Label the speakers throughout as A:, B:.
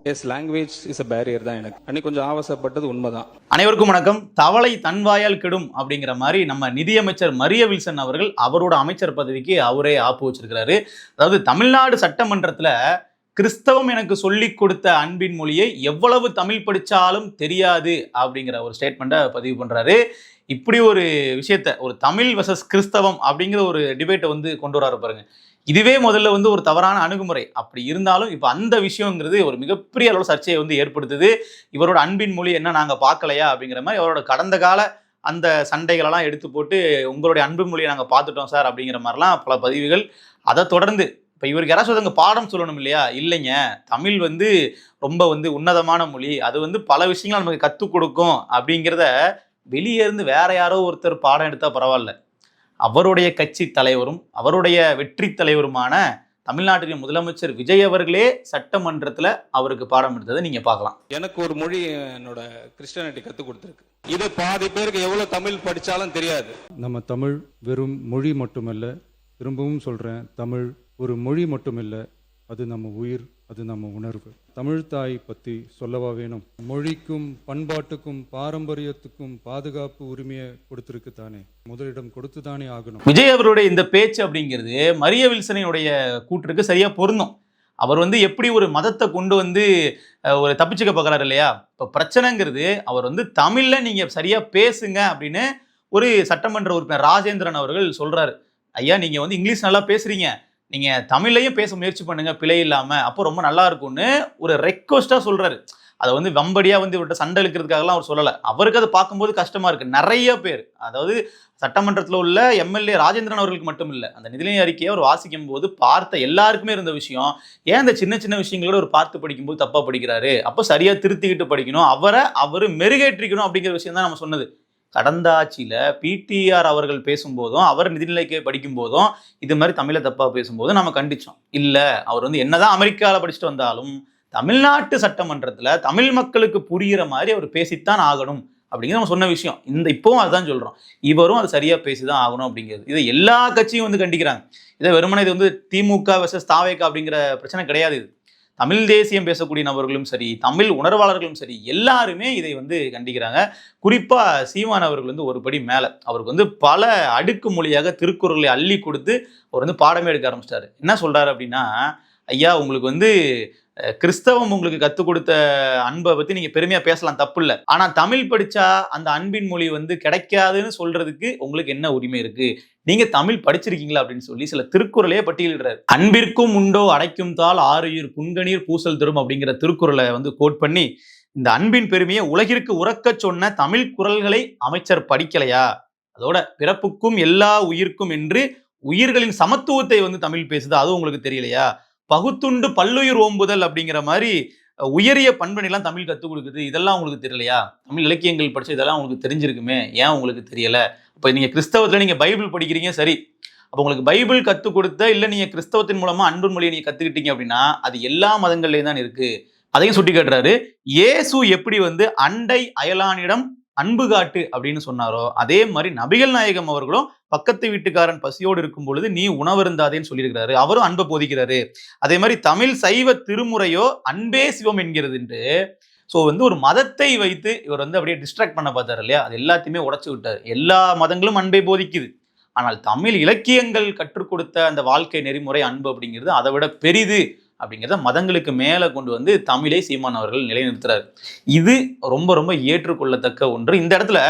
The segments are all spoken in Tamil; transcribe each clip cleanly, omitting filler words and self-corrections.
A: S, language is a barrier தான். எனக்கு அன்னைக்கு கொஞ்சம் ஆவசப்பட்டது உண்மைதான்.
B: அனைவருக்கும் வணக்கம். தவளை தன்வாயால் கெடும் அப்படிங்கிற மாதிரி நம்ம நிதியமைச்சர் மரிய வில்சன் அவர்கள் அவரோட அமைச்சர் பதவிக்கு அவரே ஆப்பு வச்சிருக்கிறாரு. அதாவது தமிழ்நாடு சட்டமன்றத்தில் கிறிஸ்தவம் எனக்கு சொல்லிக் கொடுத்த அன்பின் மொழியை எவ்வளவு தமிழ் படித்தாலும் தெரியாது அப்படிங்கிற ஒரு ஸ்டேட்மெண்ட்டை பதிவு பண்ணுறாரு. இப்படி ஒரு விஷயத்த, ஒரு தமிழ் வர்சஸ் கிறிஸ்தவம் அப்படிங்கிற ஒரு டிபேட்டை கொண்டு வராரு பாருங்க. இதுவே முதல்ல ஒரு தவறான அணுகுமுறை. அப்படி இருந்தாலும் இப்போ அந்த விஷயங்கிறது ஒரு மிகப்பெரிய அளவு சர்ச்சையை ஏற்படுத்துது. இவரோட அன்பின் மொழி என்ன நாங்கள் பார்க்கலையா அப்படிங்கிற மாதிரி அவரோட கடந்த கால அந்த சண்டைகளெல்லாம் எடுத்து போட்டு உங்களுடைய அன்பின் மொழியை நாங்கள் பார்த்துட்டோம் சார் அப்படிங்கிற மாதிரிலாம் பல பதிவுகள். அதை தொடர்ந்து இப்போ இவருக்கு யாராச்சும் அங்கே பாடம் சொல்லணும் இல்லையா? இல்லைங்க, தமிழ் ரொம்ப உன்னதமான மொழி, அது பல விஷயங்கள் நமக்கு கற்றுக் கொடுக்கும் அப்படிங்கிறத வெளியே இருந்து வேற யாரோ ஒருத்தர் பாடம் எடுத்தால் பரவாயில்ல. அவருடைய கட்சி தலைவரும் அவருடைய வெற்றி தலைவருமான தமிழ்நாட்டின் முதலமைச்சர் விஜய் அவர்களே சட்டமன்றத்தில் அவருக்கு பாடம் எடுத்ததை நீங்க பார்க்கலாம்.
A: எனக்கு ஒரு மொழி என்னோட கிறிஸ்டியானிட்டி கற்றுக் கொடுத்துருக்கு. இது பாதி பேருக்கு எவ்வளவு தமிழ் படிச்சாலும் தெரியாது.
C: நம்ம தமிழ் வெறும் மொழி மட்டுமல்ல, திரும்பவும் சொல்றேன், தமிழ் ஒரு மொழி மட்டுமில்ல, அது நம்ம உயிர், அது நம்ம உணர்வு. தமிழ் தாய் பற்றி சொல்லவா வேணும்? மொழிக்கும் பண்பாட்டுக்கும் பாரம்பரியத்துக்கும் பாதுகாப்பு உரிமையை கொடுத்துருக்கு தானே, முதலிடம் கொடுத்து தானே ஆகணும்.
B: விஜய் அவருடைய இந்த பேச்சு அப்படிங்கிறது மரிய வில்சனுடைய கூற்றுக்கு சரியா பொருந்தும். அவர் எப்படி ஒரு மதத்தை கொண்டு ஒரு தப்பிச்சுக்க பார்க்குறாரு இல்லையா? இப்போ பிரச்சனைங்கிறது அவர் தமிழ்ல நீங்க சரியா பேசுங்க அப்படின்னு ஒரு சட்டமன்ற உறுப்பினர் ராஜேந்திரன் அவர்கள் சொல்றாரு. ஐயா, நீங்க இங்கிலீஷ் நல்லா பேசுறீங்க, நீங்க தமிழ்லையும் பேச முயற்சி பண்ணுங்க பிழை இல்லாம, அப்போ ரொம்ப நல்லா இருக்கும்னு ஒரு ரெக்வஸ்டா சொல்றாரு. அதை வம்படியா இவர்கிட்ட சண்டை இழுக்கிறதுக்காகலாம் அவர் சொல்லலை. அவருக்கு அதை பார்க்கும்போது கஷ்டமா இருக்கு. நிறைய பேர், அதாவது சட்டமன்றத்தில் உள்ள எம்எல்ஏ ராஜேந்திரன் அவர்களுக்கு மட்டும் இல்லை, அந்த நிதிநிலை அறிக்கையை அவர் வாசிக்கும் போது பார்த்த எல்லாருக்குமே இருந்த விஷயம், ஏன் இந்த சின்ன சின்ன விஷயங்களோட ஒரு பார்த்து படிக்கும்போது தப்பா படிக்கிறாரு, அப்போ சரியா திருத்திக்கிட்டு படிக்கணும், அவரை மெருகேற்றிக்கணும் அப்படிங்கிற விஷயம் தான் நம்ம சொன்னது. கடந்த ஆட்சியில் பிடிஆர் அவர்கள் பேசும்போதும் அவர் நிதிநிலைக்கை படிக்கும் போதும் இது மாதிரி தமிழை தப்பா பேசும்போதும் நம்ம கண்டிச்சோம். இல்லை, அவர் என்னதான் அமெரிக்காவில் படிச்சுட்டு வந்தாலும் தமிழ்நாட்டு சட்டமன்றத்தில் தமிழ் மக்களுக்கு புரிகிற மாதிரி அவர் பேசித்தான் ஆகணும் அப்படிங்கிறது நம்ம சொன்ன விஷயம். இப்பவும் அதுதான் சொல்றோம். இவரும் அது சரியா பேசிதான் ஆகணும் அப்படிங்கிறது. இதை எல்லா கட்சியும் கண்டிக்கிறாங்க. இதை வெறுமனே இது திமுக வெர்சஸ் தாவேகா அப்படிங்கிற பிரச்சனை கிடையாது. இது தமிழ் தேசியம் பேசக்கூடிய நபர்களும் சரி, தமிழ் உணர்வாளர்களும் சரி, எல்லாருமே இதை கண்டிக்கிறாங்க. குறிப்பா சீமான் அவர்கள் ஒரு படி மேல, அவருக்கு பல அடுக்கு மொழியாக திருக்குறளை அள்ளி கொடுத்து அவர் பாடமே எடுக்க ஆரம்பிச்சிட்டாரு. என்ன சொல்றாரு அப்படின்னா, ஐயா, உங்களுக்கு கிறிஸ்தவம் உங்களுக்கு கற்றுக் கொடுத்த அன்பை பத்தி நீங்க பெருமையா பேசலாம், தப்பு இல்லை. ஆனா தமிழ் படிச்சா அந்த அன்பின் மொழி கிடைக்காதுன்னு சொல்றதுக்கு உங்களுக்கு என்ன உரிமை இருக்கு? நீங்க தமிழ் படிச்சிருக்கீங்களா அப்படின்னு சொல்லி சில திருக்குறளையே பட்டியலிடுறாரு. அன்பிற்கும் உண்டோ அடைக்கும் தாள் ஆறுயிர் புன்கணீர் பூசல் தரும் அப்படிங்கிற திருக்குறளை கோட் பண்ணி, இந்த அன்பின் பெருமையை உலகிற்கு உறக்கச் சொன்ன தமிழ் குறள்களை அமைச்சர் படிக்கலையா? அதோட பிறப்புக்கும் எல்லா உயிர்க்கும் என்று உயிர்களின் சமத்துவத்தை தமிழ் பேசுது, அதுவும் உங்களுக்கு தெரியலையா? பகுத்துண்டு பல்லுயிர் ஓம்புதல் அப்படிங்கிற மாதிரி உயரிய பண்பணிலாம் தமிழ் கற்றுக் கொடுக்குது, இதெல்லாம் உங்களுக்கு தெரியலையா? தமிழ் இலக்கியங்கள் படிச்ச இதெல்லாம் உங்களுக்கு தெரிஞ்சிருக்குமே, ஏன் உங்களுக்கு தெரியல? இப்போ நீங்க கிறிஸ்தவத்தில் நீங்க பைபிள் படிக்கிறீங்க, சரி, அப்போ உங்களுக்கு பைபிள் கற்றுக் கொடுத்த இல்லை நீங்க கிறிஸ்தவத்தின் மூலமா அன்பு மொழியை நீங்க கத்துக்கிட்டீங்க அப்படின்னா அது எல்லா மதங்கள்லையும் தான் இருக்கு. அதையும் சுட்டி காட்டுறாரு. இயேசு எப்படி அண்டை அயலானிடம் அன்பு காட்டு அப்படின்னு சொன்னாரோ, அதே மாதிரி நபிகள் நாயகம் அவர்களும் பக்கத்து வீட்டுக்காரன் பசியோடு இருக்கும் பொழுது நீ உணவருந்தாதேன்னு சொல்லியிருக்கிறாரு. அவரும் அன்பை போதிக்கிறாரு. அதே மாதிரி தமிழ் சைவ திருமுறையோ அன்பே சிவம் என்கிறது. ஸோ ஒரு மதத்தை வைத்து இவர் அப்படியே டிஸ்ட்ராக்ட் பண்ண பார்த்தாரு இல்லையா? அது எல்லாத்தையுமே உடைச்சு விட்டார். எல்லா மதங்களும் அன்பை போதிக்குது, ஆனால் தமிழ் இலக்கியங்கள் கற்றுக் கொடுத்த அந்த வாழ்க்கை நெறிமுறை அன்பு அப்படிங்கிறது அதை விட பெரிது அப்படிங்கிறத மதங்களுக்கு மேலே கொண்டு தமிழை சீமான் அவர்கள் நிலைநிறுத்துறாரு. இது ரொம்ப ரொம்ப ஏற்றுக்கொள்ளத்தக்க ஒன்று. இந்த இடத்துல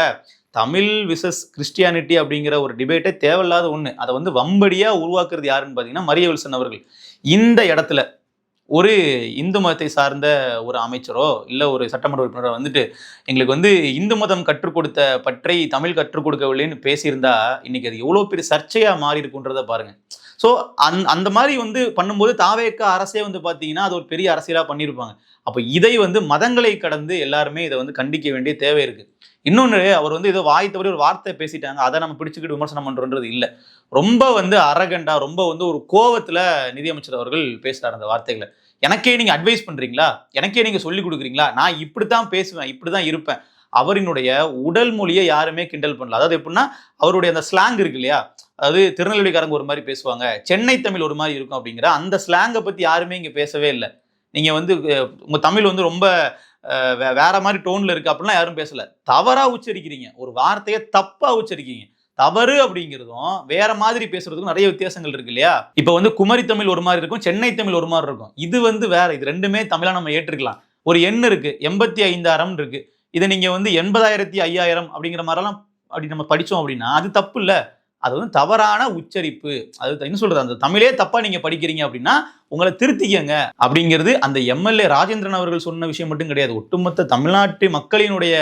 B: தமிழ் விசஸ் கிறிஸ்டியானிட்டி அப்படிங்கிற ஒரு டிபேட்டே தேவையில்லாத ஒன்று. அதை வம்படியா உருவாக்குறது யாருன்னு பார்த்தீங்கன்னா மரிய வில்சன் அவர்கள். இந்த இடத்துல ஒரு இந்து மதத்தை சார்ந்த ஒரு அமைச்சரோ இல்லை ஒரு சட்டமன்ற உறுப்பினரோ எங்களுக்கு இந்து மதம் கற்றுக் கொடுத்த பற்றை தமிழ் கற்றுக் கொடுக்கவில்லைன்னு பேசியிருந்தா இன்னைக்கு அது எவ்வளோ பெரிய சர்ச்சையாக மாறி இருக்குன்றதை பாருங்க. ஸோ அந்த மாதிரி பண்ணும்போது தாவேக அரசே பார்த்தீங்கன்னா அது ஒரு பெரிய அரசியலாக பண்ணியிருப்பாங்க. அப்போ இதை மதங்களை கடந்து எல்லாருமே இதை கண்டிக்க வேண்டிய தேவை இருக்கு. இன்னொன்று, அவர் ஏதோ வாய் தவறி ஒரு வார்த்தை பேசிட்டாங்க, அதை நம்ம பிடிச்சிக்கிட்டு விமர்சனம் பண்றோன்றது இல்லை. ரொம்ப அரகண்டா, ரொம்ப ஒரு கோவத்தில் நிதியமைச்சர் அவர்கள் பேசுறாரு அந்த வார்த்தைகளை. எனக்கே நீங்க அட்வைஸ் பண்றீங்களா? எனக்கே நீங்க சொல்லி கொடுக்குறீங்களா? நான் இப்படித்தான் பேசுவேன், இப்படிதான் இருப்பேன். அவரினுடைய உடல் மொழியை யாருமே கிண்டல் பண்ணல. அதாவது எப்படின்னா அவருடைய அந்த ஸ்லாங் இருக்கு இல்லையா, அதாவது திருநெல்வேலிக்காரங்க ஒரு மாதிரி பேசுவாங்க, சென்னை தமிழ் ஒரு மாதிரி இருக்கும் அப்படிங்கிற அந்த ஸ்லாங்கை பத்தி யாருமே இங்க பேசவே இல்லை. நீங்க வந்து உங்க தமிழ் வந்து ரொம்ப வேற மாதிரி டோன்ல இருக்கு அப்படிலாம் யாரும் பேசல. தவறா உச்சரிக்கிறீங்க, ஒரு வார்த்தையை தப்பா உச்சரிக்கிறீங்க. தவறு அப்படிங்கிறதும் வேற மாதிரி பேசுறதுக்கும் நிறைய வித்தியாசங்கள் இருக்கு இல்லையா? இப்ப வந்து குமரி தமிழ் ஒரு மாதிரி இருக்கும், சென்னை தமிழ் ஒரு மாதிரி இருக்கும். இது வந்து வேற, இது ரெண்டுமே தமிழா நம்ம ஏற்றுக்கலாம். ஒரு எண் இருக்கு, 85,000 இருக்கு. இதை நீங்க வந்து 80,000 அப்படிங்கிற மாதிரிலாம் அப்படி நம்ம படிச்சோம் அப்படின்னா அது தப்பு இல்ல. அது வந்து தவறான உச்சரிப்பு. அது என்ன சொல்றது, அந்த தமிழே தப்பா நீங்க படிக்கிறீங்க அப்படின்னா உங்களை திருத்திக்கங்க அப்படிங்கிறது அந்த எம்எல்ஏ ராஜேந்திரன் அவர்கள் சொன்ன விஷயம் மட்டும் கிடையாது. ஒட்டுமொத்த தமிழ்நாட்டு மக்களினுடைய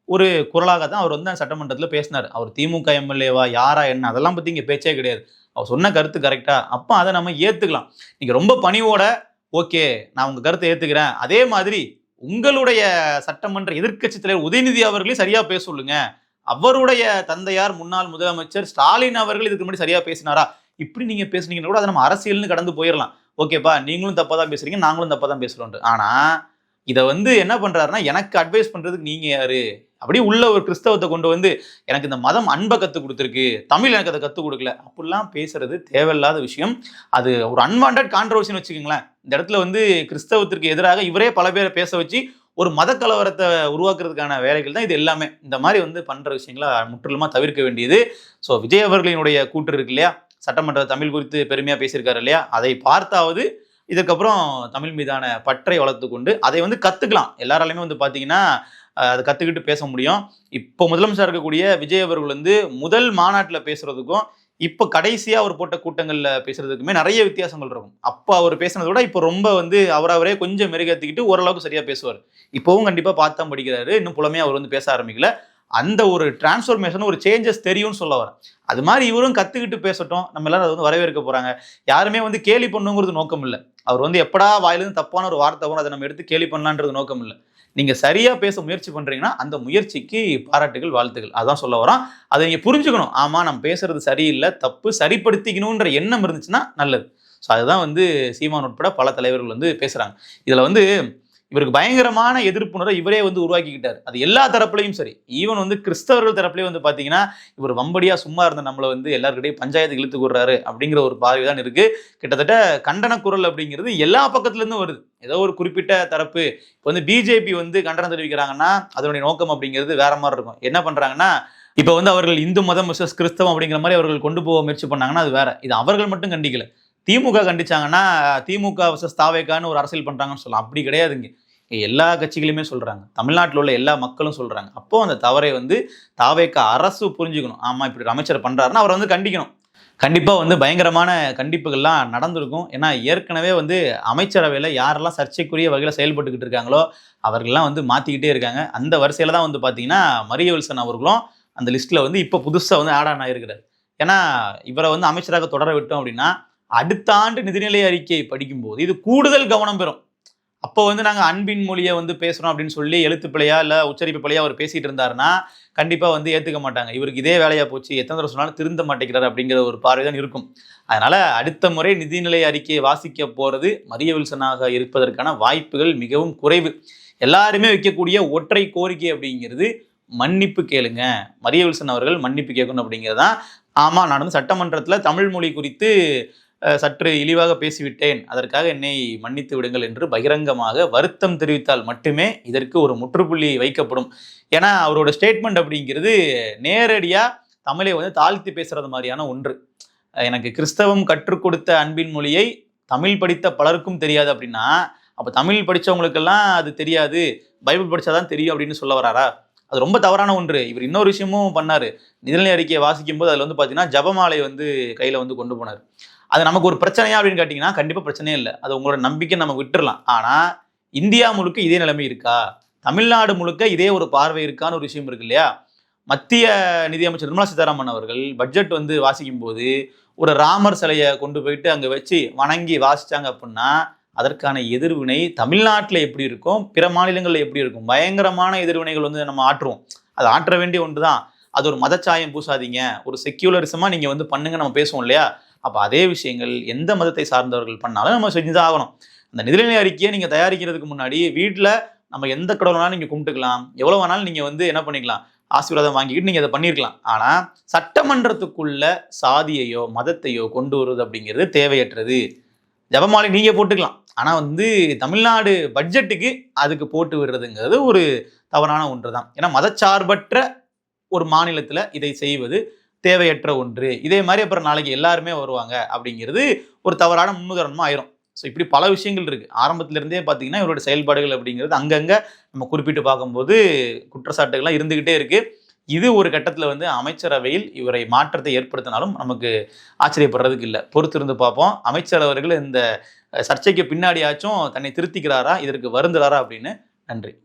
B: ஒரு குரலாக தான் அவர் வந்து சட்டமன்றத்தில் பேசினார். அவர் திமுக எம்எல்ஏவா யாரா என்ன அதெல்லாம் பத்தி இங்க பேச்சே கிடையாது. அவர் சொன்ன கருத்து கரெக்டா, அப்ப அதை நம்ம ஏத்துக்கலாம். நீங்க ரொம்ப பணிவோட ஓகே நான் உங்க கருத்தை ஏத்துக்கிறேன், அதே மாதிரி உங்களுடைய சட்டமன்ற எதிர்க்கட்சி தலைவர் உதயநிதி அவர்களையும் சரியா பேச சொல்லுங்க. அவருடைய தந்தையார் முன்னாள் முதலமைச்சர் ஸ்டாலின் அவர்கள் இதுக்கு முன்னாடி சரியா பேசினாரா, இப்படி நீங்க பேசுனீங்கன்னா கூட அதை நம்ம அரசியல்னு கடந்து போயிடலாம். ஓகேப்பா நீங்களும் தப்பா தான் பேசுறீங்க, நாங்களும் தப்பா தான் பேசுறோம். ஆனா இதை வந்து என்ன பண்றாருன்னா, எனக்கு அட்வைஸ் பண்றதுக்கு நீங்க யாரு, அப்படி உள்ள ஒரு கிறிஸ்தவத்தை கொண்டு வந்து எனக்கு இந்த மதம் அன்பை கத்து கொடுத்துருக்கு, தமிழ் எனக்கு அதை கத்து கொடுக்கல, அப்படிலாம் பேசுறது தேவையில்லாத விஷயம். அது ஒரு அன்வான்ட் கான்ட்ரவர்சின்னு வச்சுக்கோங்களேன். இந்த இடத்துல வந்து கிறிஸ்தவத்திற்கு எதிராக இவரே பல பேரை பேச வச்சு ஒரு மத கலவரத்தை உருவாக்குறதுக்கான வேலைகள் தான் இது எல்லாமே. இந்த மாதிரி வந்து பண்ற விஷயங்களை முற்றிலுமா தவிர்க்க வேண்டியது. ஸோ விஜய் அவர்களினுடைய கூற்று இருக்கு இல்லையா, சட்டமன்ற தமிழ் குறித்து பெருமையா பேசியிருக்காரு இல்லையா, அதை பார்த்தாவது இதுக்கப்புறம் தமிழ் மீதான பற்றை வளர்த்து கொண்டு அதை வந்து கத்துக்கலாம். எல்லாராலையுமே வந்து பாத்தீங்கன்னா அதை கத்துக்கிட்டு பேச முடியும். இப்போ முதலமைச்சர் இருக்கக்கூடிய விஜய் அவர்கள் வந்து முதல் மாநாட்டில் பேசுறதுக்கும் இப்போ கடைசியா அவர் போட்ட கூட்டங்கள்ல பேசுறதுக்குமே நிறைய வித்தியாசங்கள் இருக்கும். அப்போ அவர் பேசுனதை விட இப்போ ரொம்ப வந்து அவரே கொஞ்சம் மெருகேற்றிக்கிட்டு ஓரளவுக்கு சரியா பேசுவார். இப்போவும் கண்டிப்பா பார்த்தா படிக்கிறாரு, இன்னும் புலமே அவர் வந்து பேச ஆரம்பிக்கல. அந்த ஒரு டிரான்ஸ்ஃபர்மேஷன் ஒரு சேஞ்சஸ் தெரியும்னு சொல்ல வரேன். அது மாதிரி இவரும் கத்துக்கிட்டு பேசட்டும், நம்ம எல்லாரும் அதை வந்து வரவேற்க போறாங்க. யாருமே வந்து கேலி பண்ணுங்கிறது நோக்கம் இல்லை. அவர் வந்து எப்படா வாயிலிருந்து தப்பான ஒரு வார்த்தை வரும் அதை நம்ம எடுத்து கேலி பண்ணலான்றது நோக்கம் இல்லை. நீங்க சரியா பேச முயற்சி பண்றீங்கன்னா அந்த முயற்சிக்கு பாராட்டுகள், வாழ்த்துகள், அதான் சொல்ல வரோம். அதை நீங்க புரிஞ்சுக்கணும். ஆமா நம்ம பேசுறது சரியில்லை, தப்பு, சரிப்படுத்திக்கணும்ன்ற எண்ணம் இருந்துச்சுன்னா நல்லது. ஸோ அதுதான் வந்து சீமான் உட்பட பல தலைவர்கள் வந்து பேசுறாங்க. இதுல வந்து இவருக்கு பயங்கரமான எதிர்ப்புணரை இவரே வந்து உருவாக்கிக்கிட்டார். அது எல்லா தரப்புலையும் சரி. ஈவன் வந்து கிறிஸ்தவர்கள் தரப்புலேயும் வந்து பாத்தீங்கன்னா இவர் வம்படியா சும்மா இருந்த நம்மளை வந்து எல்லாருக்கிட்டையும் பஞ்சாயத்து இழுத்து கூடுறாரு அப்படிங்கிற ஒரு பார்வை தான் இருக்கு. கிட்டத்தட்ட கண்டன குரல் அப்படிங்கிறது எல்லா பக்கத்துல இருந்தும் வருது. ஏதோ ஒரு குறிப்பிட்ட தரப்பு இப்போ வந்து பிஜேபி வந்து கண்டனம் தெரிவிக்கிறாங்கன்னா அதனுடைய நோக்கம் அப்படிங்கிறது வேற மாதிரி இருக்கும். என்ன பண்றாங்கன்னா, இப்போ வந்து அவர்கள் இந்து மதம் விசஸ் கிறிஸ்தவம் அப்படிங்கிற மாதிரி அவர்கள் கொண்டு போக முயற்சி பண்ணாங்கன்னா அது வேற. இது அவர்கள் மட்டும் கண்டிக்கல. திமுக கண்டிச்சாங்கன்னா திமுக விசஸ் தாவேக்கான்னு ஒரு அரசியல் பண்றாங்கன்னு சொல்லலாம். அப்படி கிடையாதுங்க. எல்லா கட்சிகளுமே சொல்றாங்க, தமிழ்நாட்டில் உள்ள எல்லா மக்களும் சொல்றாங்க. அப்போ அந்த தவறை வந்து தாவேக்கா அரசு புரிஞ்சுக்கணும். ஆமா இப்படி அமைச்சர் பண்றாருன்னா அவரை வந்து கண்டிக்கணும். கண்டிப்பா வந்து பயங்கரமான கண்டிப்புகள்லாம் நடந்திருக்கும். ஏன்னா ஏற்கனவே வந்து அமைச்சரவையில் யாரெல்லாம் சர்ச்சைக்குரிய வகையில் செயல்பட்டுக்கிட்டு இருக்காங்களோ அவர்கள்லாம் வந்து மாத்திக்கிட்டே இருக்காங்க. அந்த வரிசையில தான் வந்து பாத்தீங்கன்னா மரிய வில்சன் அவர்களும் அந்த லிஸ்ட்ல வந்து இப்போ புதுசா வந்து ஆட் ஆன் ஆயிருக்கிறார். ஏன்னா இவரை வந்து அமைச்சராக தொடர விட்டோம் அப்படின்னா அடுத்த ஆண்டு நிதிநிலை அறிக்கை படிக்கும்போது இது கூடுதல் கவனம் பெறும். அப்போ வந்து நாங்கள் அன்பின் மொழியை வந்து பேசுகிறோம் அப்படின்னு சொல்லி எழுத்து பிழையா இல்லை உச்சரிப்பு பிழையா அவர் பேசிட்டு இருந்தாருன்னா கண்டிப்பாக வந்து ஏற்றுக்க மாட்டாங்க. இவருக்கு இதே வேலையாக போச்சு, எத்தனை தடவை சொன்னாலும் திருந்த மாட்டேங்கிறார் அப்படிங்கிற ஒரு பார்வை தான் இருக்கும். அதனால அடுத்த முறை நிதிநிலை அறிக்கையை வாசிக்க போகிறது மரிய வில்சனாக இருப்பதற்கான வாய்ப்புகள் மிகவும் குறைவு. எல்லாருமே வைக்கக்கூடிய ஒற்றை கோரிக்கை அப்படிங்கிறது மன்னிப்பு கேளுங்க, மரிய வில்சன் அவர்கள் மன்னிப்பு கேட்கணும் அப்படிங்கிறது தான். ஆமாம் நான் வந்து சட்டமன்றத்தில் தமிழ் மொழி குறித்து சற்று இழிவாக பேசிவிட்டேன், அதற்காக என்னை மன்னித்து விடுங்கள் என்று பகிரங்கமாக வருத்தம் தெரிவித்தால் மட்டுமே இதற்கு ஒரு முற்றுப்புள்ளி வைக்கப்படும். ஏன்னா அவரோட ஸ்டேட்மெண்ட் அப்படிங்கிறது நேரடியா தமிழை வந்து தாழ்த்தி பேசுறது மாதிரியான ஒன்று. எனக்கு கிறிஸ்தவம் கற்றுக் கொடுத்த அன்பின் மொழியை தமிழ் படித்த பலருக்கும் தெரியாது அப்படின்னா அப்ப தமிழ் படிச்சவங்களுக்கெல்லாம் அது தெரியாது, பைபிள் படிச்சாதான் தெரியும் அப்படின்னு சொல்ல வராரா? அது ரொம்ப தவறான ஒன்று. இவர் இன்னொரு விஷயமும் பண்ணாரு. நிதிநிலை அறிக்கையை வாசிக்கும் போது அதுல வந்து பாத்தீங்கன்னா ஜபமாலை வந்து கையில வந்து கொண்டு போனார். அது நமக்கு ஒரு பிரச்சனையா அப்படின்னு கேட்டீங்கன்னா கண்டிப்பா பிரச்சனையே இல்லை. அது உங்களோட நம்பிக்கை நம்ம விட்டுறலாம். ஆனா இந்தியா முழுக்க இதே நிலைமை இருக்கா, தமிழ்நாடு முழுக்க இதே ஒரு பார்வை இருக்கான்னு ஒரு விஷயம் இருக்கு இல்லையா? மத்திய நிதியமைச்சர் நிர்மலா சீதாராமன் அவர்கள் பட்ஜெட் வந்து வாசிக்கும் போது ஒரு ராமர் சிலையை கொண்டு போயிட்டு அங்க வச்சு வணங்கி வாசிச்சாங்க அப்படின்னா அதற்கான எதிர்வினை தமிழ்நாட்டில் எப்படி இருக்கும், பிற மாநிலங்களில் எப்படி இருக்கும்? பயங்கரமான எதிர்வினைகள் வந்து நம்ம ஆற்றுவோம். அது ஆற்ற வேண்டிய ஒன்று தான். அது ஒரு மதச்சாயம் பூசாதீங்க, ஒரு செக்யூலரிசமா நீங்க வந்து பண்ணுங்க நம்ம பேசுவோம் இல்லையா? அப்போ அதே விஷயங்கள் எந்த மதத்தை சார்ந்தவர்கள் பண்ணாலும் நம்ம செஞ்சுதான் ஆகணும். அந்த நிதிநிலை அறிக்கையை நீங்க தயாரிக்கிறதுக்கு முன்னாடி வீட்டில் நம்ம எந்த கடவுள் வேணாலும் நீங்க கும்பிட்டுக்கலாம், எவ்வளவு வேணாலும் நீங்க வந்து என்ன பண்ணிக்கலாம், ஆசீர்வாதம் வாங்கிக்கிட்டு நீங்க அதை பண்ணிருக்கலாம். ஆனா சட்டமன்றத்துக்குள்ள சாதியையோ மதத்தையோ கொண்டு வருவது அப்படிங்கிறது தேவையற்றது. ஜபமாலை நீங்க போட்டுக்கலாம், ஆனா வந்து தமிழ்நாடு பட்ஜெட்டுக்கு அதுக்கு போட்டு விடுறதுங்கிறது ஒரு தவறான ஒன்று தான். ஏன்னா மதச்சார்பற்ற ஒரு மாநிலத்துல இதை செய்வது தேவையற்ற ஒன்று. இதே மாதிரி அப்புறம் நாளைக்கு எல்லாருமே வருவாங்க அப்படிங்கிறது ஒரு தவறான முன்னுதாரணமா ஆயிரும். ஸோ இப்படி பல விஷயங்கள் இருக்கு. ஆரம்பத்துல இருந்தே பார்த்தீங்கன்னா இவருடைய செயல்பாடுகள் அப்படிங்கிறது அங்கங்க நம்ம குறிப்பிட்டு பார்க்கும்போது குற்றச்சாட்டுகள்லாம் இருந்துகிட்டே இருக்கு. இது ஒரு கட்டத்துல வந்து அமைச்சரவையில் இவரை மாற்றத்தை ஏற்படுத்தினாலும் நமக்கு ஆச்சரியப்படுறதுக்கு இல்லை. பொறுத்திருந்து பார்ப்போம். அமைச்சர் அவர்கள் இந்த சர்ச்சைக்கு பின்னாடியாச்சும் தன்னை திருத்திக்கிறாரா, இதற்கு வருந்துறாரா அப்படின்னு. நன்றி.